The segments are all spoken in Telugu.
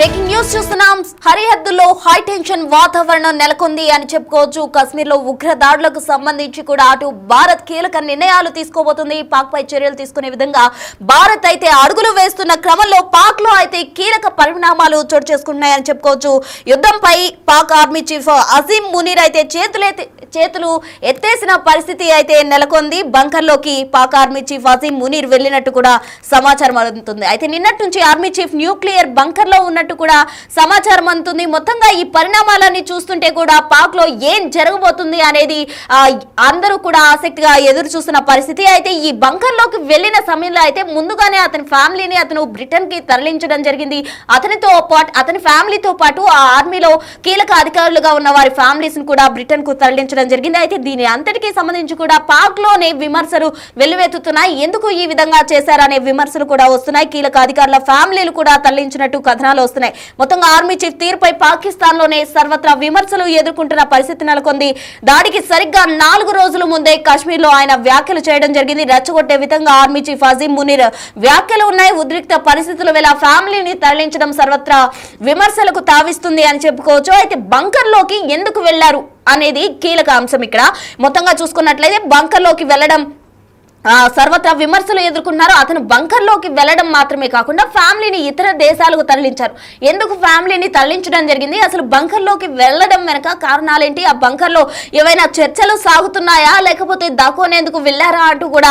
బ్రేకింగ్ న్యూస్ చూస్తున్నాం. హరిహద్దుల్లో హై టెన్షన్ వాతావరణం నెలకొంది అని చెప్పుకోవచ్చు. కశ్మీర్లో ఉగ్ర దాడులకు సంబంధించి కూడా అటు భారత్ కీలక నిర్ణయాలు తీసుకోబోతుంది. పాక్ పై చర్యలు తీసుకునే విధంగా భారత్ అయితే అడుగులు వేస్తున్న క్రమంలో పాక్ లో అయితే కీలక పరిణామాలు చోటు చేసుకుంటున్నాయని చెప్పుకోవచ్చు. యుద్ధంపై పాక్ ఆర్మీ చీఫ్ అజీం మునీర్ అయితే చేతులు ఎత్తేసిన పరిస్థితి అయితే నెలకొంది. బంకర్లోకి పాక్ ఆర్మీ చీఫ్ అజీం మునీర్ వెళ్లినట్టు కూడా సమాచారం అందుతుంది. అయితే నిన్నటి నుంచి ఆర్మీ చీఫ్ న్యూక్లియర్ బంకర్ లో ఉన్నట్టు కూడా సమాచారం అందుతుంది. మొత్తంగా ఈ పరిణామాలన్నీ చూస్తుంటే కూడా పాక్ లో ఏం జరగబోతుంది అనేది అందరూ కూడా ఆసక్తిగా ఎదురు చూస్తున్న పరిస్థితి. అయితే ఈ బంకర్ లోకి వెళ్లిన సమయంలో అయితే ముందుగానే అతని ఫ్యామిలీని అతను బ్రిటన్ కి తరలించడం జరిగింది. అతని ఫ్యామిలీతో పాటు ఆ ఆర్మీలో కీలక అధికారులుగా ఉన్న వారి ఫ్యామిలీస్ ను కూడా బ్రిటన్ కు తరలించడం జరిగింది. అయితే దీని అంతటికీ సంబంధించి కూడా పాక్ లోనే విమర్శలు వెల్లువెత్తుతున్నాయి. ఎందుకు ఈ విధంగా చేశారనే విమర్శలు కూడా వస్తున్నాయి. కీలక అధికారుల ఫ్యామిలీలు కూడా తరలించినట్టు కథనాలు వస్తున్నాయి. మొత్తంగా ఆర్మీ చీఫ్ తీరుపై పాకిస్తాన్ లోనే సర్వత్రా విమర్శలు ఎదుర్కొంటున్న పరిస్థితి నెలకొంది. దాడికి సరిగ్గా 4 రోజుల ముందే కాశ్మీర్ లో ఆయన వ్యాఖ్యలు చేయడం జరిగింది. రెచ్చగొట్టే విధంగా ఆర్మీ చీఫ్ అజీం మునీర్ వ్యాఖ్యలు ఉన్నాయి. ఉద్రిక్త పరిస్థితుల వేళ ఫ్యామిలీని తరలించడం సర్వత్రా విమర్శలకు తావిస్తుంది అని చెప్పుకోవచ్చు. అయితే బంకర్ లోకి ఎందుకు వెళ్లారు అనేది కీలక అంశం. ఇక్కడ మొత్తంగా చూసుకున్నట్లయితే బంకర్ లోకి వెళ్లడం సర్వత్రా విమర్శలు ఎదుర్కొన్నారు. అతను బంకర్ లోకి వెళ్లడం మాత్రమే కాకుండా ఫ్యామిలీని ఇతర దేశాలకు తరలించారు. ఎందుకు ఫ్యామిలీని తరలించడం జరిగింది, అసలు బంకర్ లోకి వెళ్లడం వెనక కారణాలేంటి, ఆ బంకర్ లో ఏవైనా చర్చలు సాగుతున్నాయా లేకపోతే దాక్కునేందుకు వెళ్లారా అంటూ కూడా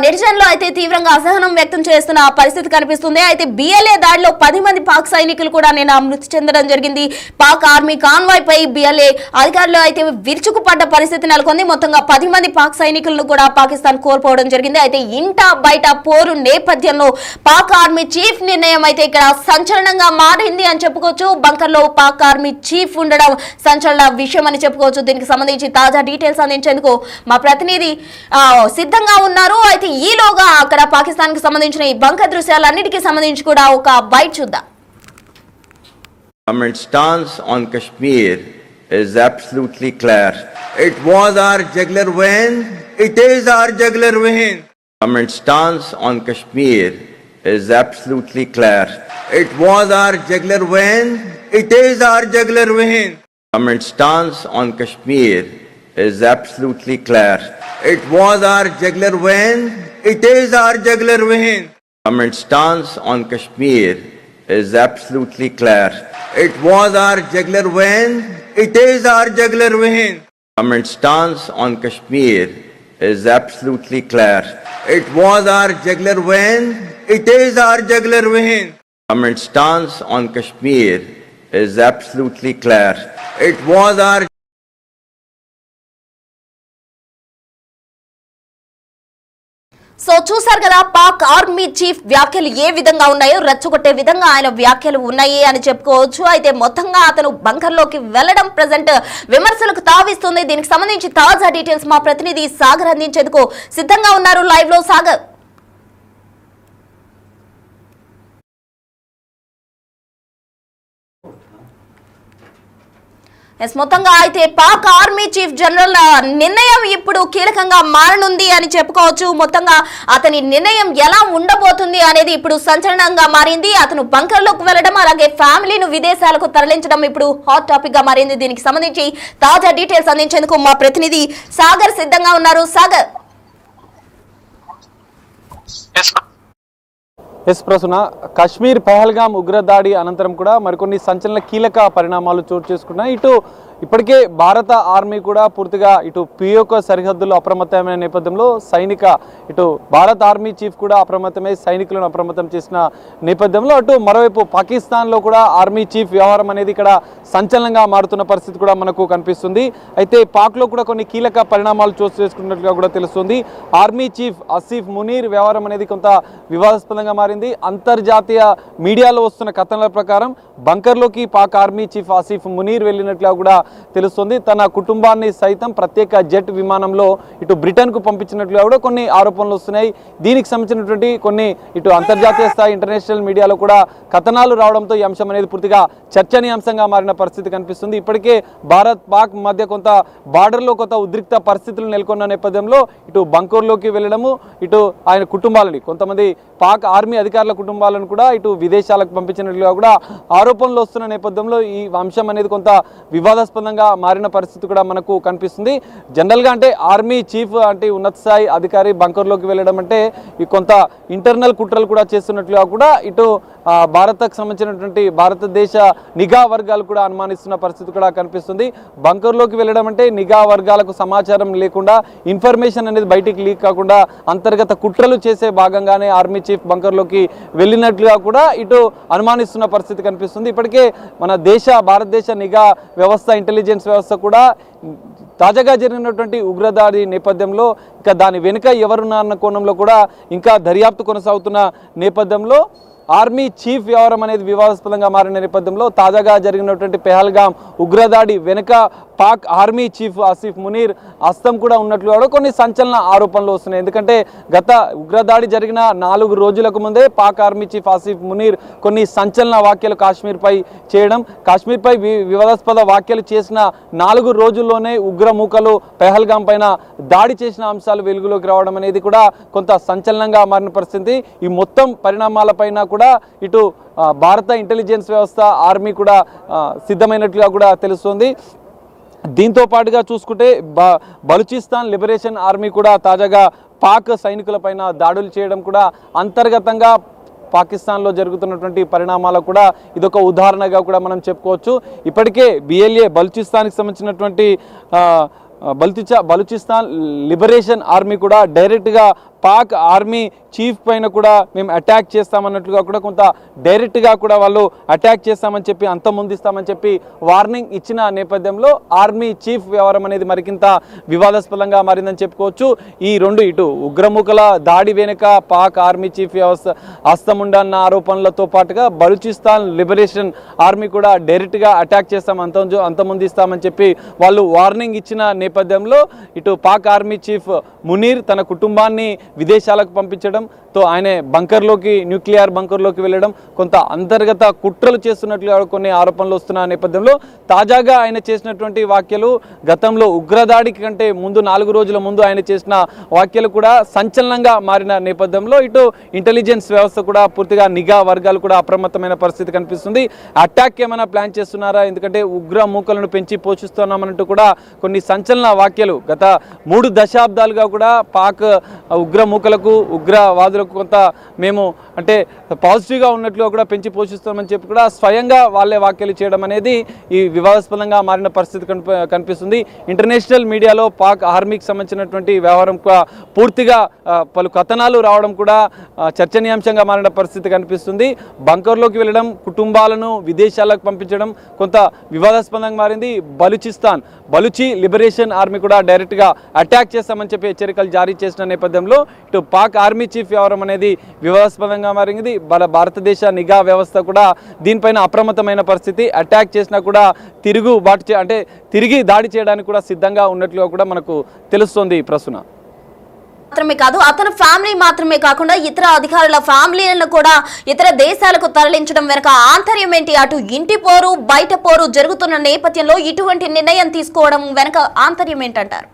నెటిజన్లు అయితే తీవ్రంగా అసహనం వ్యక్తం చేస్తున్న పరిస్థితి కనిపిస్తుంది. అయితే బిఎల్ఏ దాడిలో 10 మంది పాక్ సైనికులు కూడా నిన్న మృతి చెందడం జరిగింది. పాక్ ఆర్మీ కాన్వాయ్ పై బిఎల్ఏ అధికారులు అయితే విరుచుకుపడ్డ పరిస్థితి నెలకొంది. మొత్తంగా 10 మంది పాక్ సైనికులను కూడా పాకిస్తాన్ కోల్పోవడం జరిగింది. అయితే ఇంట బయట పోరు నేపథ్యంలో పాక్ ఆర్మీ చీఫ్ నిర్ణయం అయితే ఇక్కడ సంచలనంగా మారింది అని చెప్పుకోవచ్చు. బంకర్ లో పాక్ ఆర్మీ చీఫ్ ఉండడం సంచలన విషయం అని చెప్పుకోవచ్చు. దీనికి సంబంధించి తాజా డీటెయిల్స్ అందించేందుకు మా ప్రతినిధి సిద్ధంగా ఉన్నారు. అయితే ఈలోగా అక్కడ పాకిస్తాన్ కి సంబంధించిన ఈ బంకర్ దృశ్యాలన్నిటికీ సంబంధించి కూడా ఒక బైట్ చూద్దాం. Government stance on Kashmir is absolutely clear. It was our jugular vein. It is our jugular vein. Government stance on Kashmir is absolutely clear. It was our jugular vein. It is our jugular vein. Government stance on Kashmir is absolutely clear. It was our jugular vein. It is our jugular vein. Government stance on Kashmir is absolutely clear. It was our jugular vein. It is our jugular vein. Government stance on Kashmir is absolutely clear. It was our jugular vein. It is our jugular vein. Government stance on Kashmir is absolutely clear. It was our so చూసారు కదా పాక్ ఆర్మీ చీఫ్ వ్యాఖ్యలు ఏ విధంగా ఉన్నాయో, రెచ్చగొట్టే విధంగా ఆయన వ్యాఖ్యలు ఉన్నాయి అని చెప్పుకోవచ్చు. అయితే మొత్తంగా అతను బంకర్ లోకి వెళ్లడం ప్రజెంట్ విమర్శలకు తావిస్తుంది. దీనికి సంబంధించి తాజా డీటెయిల్స్ మా ప్రతినిధి సాగర్ అందించేందుకు సిద్ధంగా ఉన్నారు. లైవ్ లో సాగర్. మొత్తంగా అయితే పాక్ ఆర్మీ చీఫ్ జనరల్ నిర్ణయం ఇప్పుడు కీలకంగా మారనుంది అని చెప్పుకోవచ్చు. మొత్తంగా అతని నిర్ణయం ఎలా ఉండబోతుంది అనేది ఇప్పుడు సంచలనంగా మారింది. అతను బంకర్ లోకి వెళ్లడం, అలాగే ఫ్యామిలీను విదేశాలకు తరలించడం ఇప్పుడు హాట్ టాపిక్ గా మారింది. దీనికి సంబంధించి తాజా డీటెయిల్స్ అందించేందుకు మా ప్రతినిధి సాగర్ సిద్ధంగా ఉన్నారు. సాగర్. ప్రసన్న, కాశ్మీర్ పహల్గాం ఉగ్రదాడి అనంతరం కూడా మరికొన్ని సంచలన కీలక పరిణామాలు చోటు చేసుకున్నాయి. ఇప్పటికే భారత ఆర్మీ కూడా పూర్తిగా పిఓక సరిహద్దులో అప్రమత్తమైన నేపథ్యంలో భారత ఆర్మీ చీఫ్ కూడా అప్రమత్తమై సైనికులను అప్రమత్తం చేసిన నేపథ్యంలో మరోవైపు పాకిస్తాన్లో కూడా ఆర్మీ చీఫ్ వ్యవహారం అనేది ఇక్కడ సంచలనంగా మారుతున్న పరిస్థితి కూడా మనకు కనిపిస్తుంది. అయితే పాక్లో కూడా కొన్ని కీలక పరిణామాలు చోటు చేసుకున్నట్లుగా కూడా తెలుస్తుంది. ఆర్మీ చీఫ్ అసీఫ్ మునీర్ వ్యవహారం అనేది కొంత వివాదాస్పదంగా మారింది. అంతర్జాతీయ మీడియాలో వస్తున్న కథనాల ప్రకారం బంకర్లోకి పాక్ ఆర్మీ చీఫ్ ఆసిఫ్ మునీర్ వెళ్ళినట్లుగా కూడా తెలుస్తుంది. తన కుటుంబాన్ని సైతం ప్రత్యేక జెట్ విమానంలో ఇటు బ్రిటన్కు పంపించినట్లుగా కూడా కొన్ని ఆరోపణలు వస్తున్నాయి. దీనికి సంబంధించినటువంటి కొన్ని ఇటు అంతర్జాతీయ స్థాయి ఇంటర్నేషనల్ మీడియాలో కూడా కథనాలు రావడంతో ఈ అంశం అనేది పూర్తిగా చర్చనీయాంశంగా మారిన పరిస్థితి కనిపిస్తుంది. ఇప్పటికే భారత్ పాక్ మధ్య కొంత బార్డర్లో కొంత ఉద్రిక్త పరిస్థితులు నెలకొన్న నేపథ్యంలో ఇటు బంకూర్లోకి వెళ్ళడము, ఇటు ఆయన కుటుంబాలని కొంతమంది పాక్ ఆర్మీ అధికారుల కుటుంబాలను కూడా ఇటు విదేశాలకు పంపించినట్లుగా కూడా ఆరోపణలు వస్తున్న నేపథ్యంలో ఈ అంశం అనేది కొంత వివాదాస్పదంగా మారిన పరిస్థితి కూడా మనకు కనిపిస్తుంది. జనరల్గా అంటే ఆర్మీ చీఫ్ అంటే ఉన్నత స్థాయి అధికారి బంకర్లోకి వెళ్ళడం అంటే ఈ కొంత ఇంటర్నల్ కుట్రలు కూడా చేస్తున్నట్లుగా కూడా ఇటు భారత్కు సంబంధించినటువంటి భారతదేశ నిఘా వర్గాలు కూడా అనుమానిస్తున్న పరిస్థితి కూడా కనిపిస్తుంది. బంకర్లోకి వెళ్ళడం అంటే నిఘా వర్గాలకు సమాచారం లేకుండా ఇన్ఫర్మేషన్ అనేది బయటికి లీక్ కాకుండా అంతర్గత కుట్రలు చేసే భాగంగానే ఆర్మీ చీఫ్ బంకర్లోకి వెళ్ళినట్లుగా కూడా ఇటు అనుమానిస్తున్న పరిస్థితి కనిపిస్తుంది. ఇప్పటికే మన భారతదేశ నిఘా వ్యవస్థ ఇంటెలిజెన్స్ వ్యవస్థ కూడా తాజాగా జరిగినటువంటి ఉగ్రదాడి నేపథ్యంలో ఇంకా దాని వెనుక ఎవరున్నారన్న కోణంలో కూడా ఇంకా దర్యాప్తు కొనసాగుతున్న నేపథ్యంలో ఆర్మీ చీఫ్ వ్యవహారం అనేది వివాదాస్పదంగా మారిన నేపథ్యంలో తాజాగా జరిగినటువంటి పెహల్గాం ఉగ్రదాడి వెనుక పాక్ ఆర్మీ చీఫ్ ఆసిఫ్ మునీర్ హస్తం కూడా ఉన్నట్లు కూడా కొన్ని సంచలన ఆరోపణలు వస్తున్నాయి. ఎందుకంటే గత ఉగ్రదాడి జరిగిన 4 రోజులకు ముందే పాక్ ఆర్మీ చీఫ్ ఆసిఫ్ మునీర్ కొన్ని సంచలన వ్యాఖ్యలు కాశ్మీర్పై చేయడం, కాశ్మీర్పై వివాదాస్పద వ్యాఖ్యలు చేసిన 4 రోజుల్లోనే ఉగ్రమూకలు పెహల్గాం పైన దాడి చేసిన అంశాలు వెలుగులోకి రావడం అనేది కూడా కొంత సంచలనంగా మారిన పరిస్థితి. ఈ మొత్తం పరిణామాలపైన కూడా ఇటు భారత ఇంటెలిజెన్స్ వ్యవస్థ ఆర్మీ కూడా సిద్ధమైనట్లుగా కూడా తెలుస్తోంది. దీంతో పాటుగా చూసుకుంటే బలూచిస్తాన్ లిబరేషన్ ఆర్మీ కూడా తాజాగా పాక్ సైనికులపైన దాడులు చేయడం కూడా అంతర్గతంగా పాకిస్తాన్లో జరుగుతున్నటువంటి పరిణామాలకు కూడా ఇదొక ఉదాహరణగా కూడా మనం చెప్పుకోవచ్చు. ఇప్పటికే BLA బలూచిస్తాన్కి సంబంధించినటువంటి బలూచిస్తాన్ లిబరేషన్ ఆర్మీ కూడా డైరెక్ట్గా పాక్ ఆర్మీ చీఫ్ పైన కూడా మేము అటాక్ చేస్తామన్నట్లుగా కూడా కొంత డైరెక్ట్గా కూడా వాళ్ళు అటాక్ చేస్తామని చెప్పి అంతమొందిస్తామని చెప్పి వార్నింగ్ ఇచ్చిన నేపథ్యంలో ఆర్మీ చీఫ్ వ్యవహారం అనేది మరికింత వివాదాస్పదంగా మారిందని చెప్పుకోవచ్చు. ఈ రెండు ఇటు ఉగ్రముఖల దాడి వెనుక పాక్ ఆర్మీ చీఫ్ వ్యవస్థ హస్తముండన్న ఆరోపణలతో పాటుగా బలూచిస్తాన్ లిబరేషన్ ఆర్మీ కూడా డైరెక్ట్గా అటాక్ చేస్తాం అంతమొందిస్తామని చెప్పి వాళ్ళు వార్నింగ్ ఇచ్చిన నేపథ్యంలో ఇటు పాక్ ఆర్మీ చీఫ్ మునీర్ తన కుటుంబాన్ని విదేశాలకు పంపించడంతో ఆయన న్యూక్లియర్ బంకర్లోకి వెళ్ళడం కొంత అంతర్గత కుట్రలు చేస్తున్నట్లుగా కొన్ని ఆరోపణలు వస్తున్న నేపథ్యంలో తాజాగా ఆయన చేసినటువంటి వ్యాఖ్యలు గతంలో ఉగ్రదాడికి కంటే ముందు 4 రోజుల ముందు ఆయన చేసిన వ్యాఖ్యలు కూడా సంచలనంగా మారిన నేపథ్యంలో ఇటు ఇంటెలిజెన్స్ వ్యవస్థ కూడా పూర్తిగా నిఘా వర్గాలు కూడా అప్రమత్తమైన పరిస్థితి కనిపిస్తుంది. అటాక్ ఏమైనా ప్లాన్ చేస్తున్నారా, ఎందుకంటే ఉగ్ర మూకలను పెంచి పోషిస్తున్నామన్నట్టు కూడా కొన్ని సంచలన వ్యాఖ్యలు గత 3 దశాబ్దాలుగా కూడా పాక్ ఉగ్రమూకలకు ఉగ్రవాదులకు కొంత మేము అంటే పాజిటివ్గా ఉన్నట్లుగా కూడా పెంచి పోషిస్తామని చెప్పి కూడా స్వయంగా వాళ్ళే వ్యాఖ్యలు చేయడం అనేది ఈ వివాదాస్పదంగా మారిన పరిస్థితి కనిపిస్తుంది. ఇంటర్నేషనల్ మీడియాలో పాక్ ఆర్మీకి సంబంధించినటువంటి వ్యవహారం పూర్తిగా పలు కథనాలు రావడం కూడా చర్చనీయాంశంగా మారిన పరిస్థితి కనిపిస్తుంది. బంకర్లోకి వెళ్ళడం, కుటుంబాలను విదేశాలకు పంపించడం కొంత వివాదాస్పదంగా మారింది. బలూచి లిబరేషన్ ఆర్మీ కూడా డైరెక్ట్గా అటాక్ చేస్తామని చెప్పి హెచ్చరికలు జారీ చేసిన నేపథ్యంలో ఇటు పాక్ ఆర్మీ చీఫ్ వ్యవహారం అనేది వివాదాస్పదంగా మారింది. భారతదేశ నిఘా వ్యవస్థ కూడా దీనిపైన అప్రమత్తమైన పరిస్థితి. అటాక్ చేసినా కూడా తిరిగి దాడి చేయడానికి కూడా సిద్ధంగా ఉన్నట్లుగా కూడా మనకు తెలుస్తోంది. ప్రస్తుతం మాత్రమే కాదు, అతని ఫ్యామిలీ మాత్రమే కాకుండా ఇతర అధికారుల ఫ్యామిలీలను కూడా ఇతర దేశాలకు తరలించడం వెనుక ఆంతర్యం ఏంటి? అటు ఇంటి పోరు బయట పోరు జరుగుతున్న నేపథ్యంలో ఇటువంటి నిర్ణయం తీసుకోవడం వెనుక ఆంతర్యం ఏంటంటారు?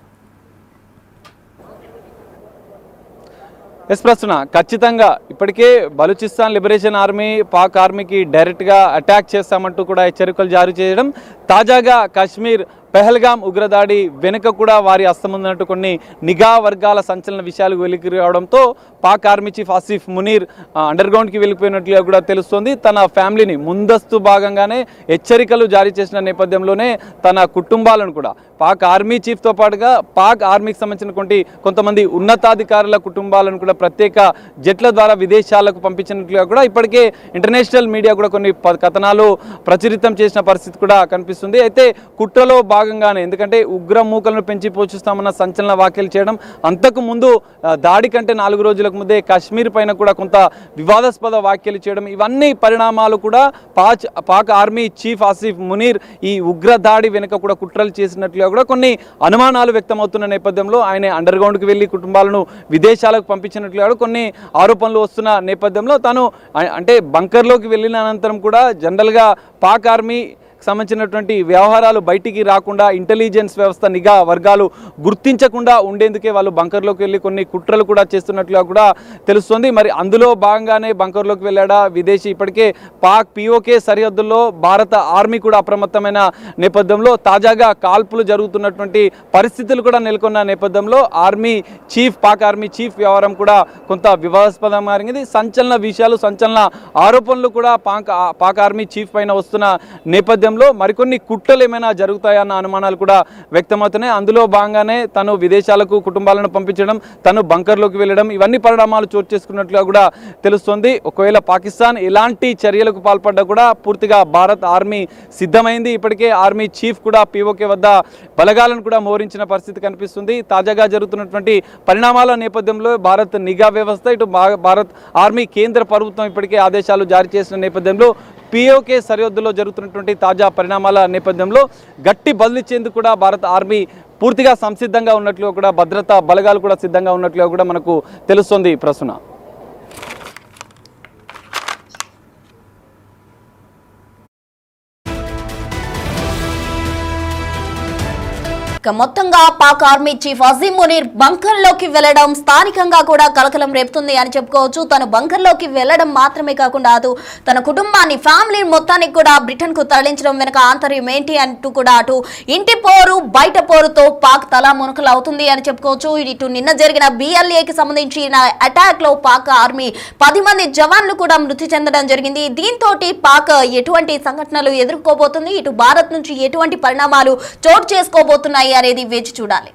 ప్రశ్న ఖచ్చితంగా ఇప్పటికే బలూచిస్తాన్ లిబరేషన్ ఆర్మీ పాక్ ఆర్మీకి డైరెక్ట్గా అటాక్ చేస్తామంటూ కూడా హెచ్చరికలు జారీ చేయడం, తాజాగా కాశ్మీర్ పెహల్గాం ఉగ్రదాడి వెనుక కూడా వారి హస్తముందన్నట్టు కొన్ని నిఘా వర్గాల సంచలన విషయాలు వెలికి రావడంతో పాక్ ఆర్మీ చీఫ్ ఆసిఫ్ మునీర్ అండర్గ్రౌండ్కి వెళ్ళిపోయినట్లుగా కూడా తెలుస్తోంది. తన ఫ్యామిలీని ముందస్తు భాగంగానే హెచ్చరికలు జారీ చేసిన నేపథ్యంలోనే తన కుటుంబాలను కూడా పాక్ ఆర్మీ చీఫ్తో పాటుగా పాక్ ఆర్మీకి సంబంధించినటువంటి కొంతమంది ఉన్నతాధికారుల కుటుంబాలను కూడా ప్రత్యేక జట్ల ద్వారా విదేశాలకు పంపించినట్లుగా కూడా ఇప్పటికే ఇంటర్నేషనల్ మీడియా కూడా కొన్ని కథనాలు ప్రచురితం చేసిన పరిస్థితి కూడా కనిపిస్తుంది. అయితే కుట్రలో భాగంగానే ఎందుకంటే ఉగ్ర మూకలను పెంచి పోషిస్తామన్న సంచలన వ్యాఖ్యలు చేయడం, అంతకు ముందు దాడి కంటే 4 రోజులకు ముందే కాశ్మీర్ పైన కూడా కొంత వివాదాస్పద వ్యాఖ్యలు చేయడం, ఇవన్నీ పరిణామాలు కూడా పాక్ ఆర్మీ చీఫ్ ఆసిఫ్ మునీర్ ఈ ఉగ్ర దాడి వెనుక కూడా కుట్రలు చేసినట్లుగా కూడా కొన్ని అనుమానాలు వ్యక్తమవుతున్న నేపథ్యంలో ఆయన అండర్ గ్రౌండ్కి వెళ్ళి కుటుంబాలను విదేశాలకు పంపించినట్లుగా కొన్ని ఆరోపణలు వస్తున్న నేపథ్యంలో తాను అంటే బంకర్లోకి వెళ్ళిన అనంతరం కూడా జనరల్గా పాక్ ఆర్మీ సంబంధించినటువంటి వ్యవహారాలు బయటికి రాకుండా ఇంటెలిజెన్స్ వ్యవస్థ నిఘా వర్గాలు గుర్తించకుండా ఉండేందుకే వాళ్ళు బంకర్లోకి వెళ్ళి కొన్ని కుట్రలు కూడా చేస్తున్నట్లుగా కూడా తెలుస్తుంది. మరి అందులో భాగంగానే బంకర్లోకి వెళ్ళాడా విదేశీ? ఇప్పటికే పాక్ పిఓకే సరిహద్దుల్లో భారత ఆర్మీ కూడా అప్రమత్తమైన నేపథ్యంలో తాజాగా కాల్పులు జరుగుతున్నటువంటి పరిస్థితులు కూడా నెలకొన్న నేపథ్యంలో పాక్ ఆర్మీ చీఫ్ వ్యవహారం కూడా కొంత వివాదాస్పదంగా మారింది. సంచలన విషయాలు, సంచలన ఆరోపణలు కూడా పాక్ ఆర్మీ చీఫ్ పైన వస్తున్న నేపథ్యం మరికొన్ని కుట్రలు ఏమైనా జరుగుతాయన్న అనుమానాలు కూడా వ్యక్తమవుతున్నాయి. అందులో భాగంగానే తను విదేశాలకు కుటుంబాలను పంపించడం, తను బంకర్లోకి వెళ్ళడం, ఇవన్నీ పరిణామాలు చోటు చేసుకున్నట్లుగా కూడా తెలుస్తుంది. ఒకవేళ పాకిస్తాన్ ఎలాంటి చర్యలకు పాల్పడ్డా కూడా పూర్తిగా భారత్ ఆర్మీ సిద్ధమైంది. ఇప్పటికే ఆర్మీ చీఫ్ కూడా పిఓకే వద్ద బలగాలను కూడా మోహరించిన పరిస్థితి కనిపిస్తుంది. తాజాగా జరుగుతున్నటువంటి పరిణామాల నేపథ్యంలో భారత్ నిఘా వ్యవస్థ, ఇటు భారత్ ఆర్మీ కేంద్ర ప్రభుత్వం ఇప్పటికే ఆదేశాలు జారీ చేసిన నేపథ్యంలో పిఓకే సరిహద్దులో జరుగుతున్నటువంటి తాజా పరిణామాల నేపథ్యంలో గట్టి బదిలిచ్చేందుకు కూడా భారత ఆర్మీ పూర్తిగా సంసిద్ధంగా ఉన్నట్లుగా కూడా భద్రతా బలగాలు కూడా సిద్ధంగా ఉన్నట్లుగా కూడా మనకు తెలుస్తుంది. ప్రసన్న, మొత్తంగా Pak army chief Azeem Munir bunker లోకి వెళ్లడం స్థానికంగా కూడా కలకలం రేపుతుంది అని చెప్పుకోవచ్చు. తను బంకర్ లోకి వెళ్లడం మాత్రమే కాకుండా తన కుటుంబాన్ని, ఫ్యామిలీ మొత్తానికి కూడా బ్రిటన్ కు తరలించడం వెనుక ఆంతర్యం ఏంటి అంటూ కూడా అటు ఇంటి పోరు బయట పోరుతో పాక్ తలా మునకలు అవుతుంది అని చెప్పుకోవచ్చు. ఇటు నిన్న జరిగిన BLAకి సంబంధించిన అటాక్ లో పాక్ ఆర్మీ 10 మంది జవాన్లు కూడా మృతి చెందడం జరిగింది. దీంతో పాక్ ఎటువంటి సంఘటనలు ఎదుర్కోబోతుంది, ఇటు భారత్ నుంచి ఎటువంటి పరిణామాలు చోటు చేసుకోబోతున్నాయి అనేది వేచి చూడాలి.